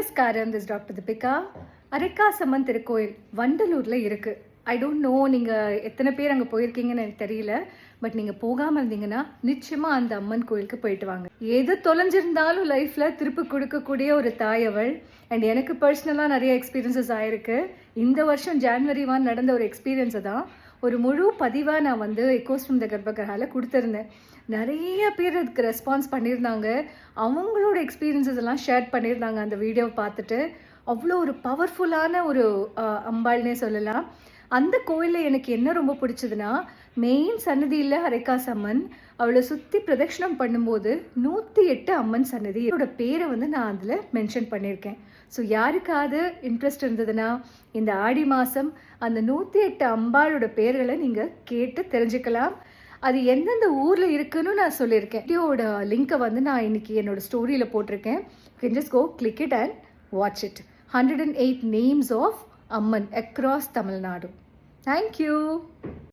நமஸ்காரம், this doctor Deepika. Araikasamman திருக்கோயில் வண்டலூரில் இருக்குது. ஐ டோன்ட் நோ நீங்கள் எத்தனை பேர் அங்கே போயிருக்கீங்கன்னு எனக்கு தெரியல. பட் நீங்கள் போகாமல் இருந்தீங்கன்னா நிச்சயமாக அந்த அம்மன் கோயிலுக்கு போயிட்டு வாங்க. எது தொலைஞ்சிருந்தாலும் லைஃப்பில் திருப்பி கொடுக்கக்கூடிய ஒரு தாய் அவள். அண்ட் எனக்கு பர்சனலாக நிறைய எக்ஸ்பீரியன்சஸ் ஆயிருக்கு. இந்த வருஷம் ஜான்வரி 1 நடந்த ஒரு எக்ஸ்பீரியன்ஸை தான் ஒரு முழு பதிவாக நான் வந்து எக்கோஸ் ஃப்ரம் த கர்ப்பகிரஹால கொடுத்துருந்தேன். நிறைய பேர் அதுக்கு ரெஸ்பான்ஸ் பண்ணியிருந்தாங்க. அவங்களோட எக்ஸ்பீரியன்ஸஸ் எல்லாம் ஷேர் பண்ணியிருந்தாங்க அந்த வீடியோவை பார்த்துட்டு. அவ்வளோ ஒரு பவர்ஃபுல்லான ஒரு அம்பாள்னே சொல்லலாம். அந்த கோயிலில் எனக்கு என்ன ரொம்ப பிடிச்சதுன்னா, மெயின் சன்னதியில் அரைக்காசம்மன், அவளை சுற்றி பிரதட்சணம் பண்ணும்போது 108 அம்மன் சன்னதி. என்னோட பேரை வந்து நான் அதில் மென்ஷன் பண்ணியிருக்கேன். ஸோ யாருக்காவது இன்ட்ரெஸ்ட் இருந்ததுன்னா இந்த ஆடி மாதம் அந்த 108 அம்பாளோட பேர்களை நீங்கள் கேட்டு தெரிஞ்சுக்கலாம். அது எந்தெந்த ஊரில் இருக்குன்னு நான் சொல்லியிருக்கேன். வீடியோட லிங்க்கை வந்து நான் இன்னைக்கு என்னோட ஸ்டோரியில் போட்டிருக்கேன். You can just go click it and watch it. 108 names of Amman across Tamil Nadu. Thank you.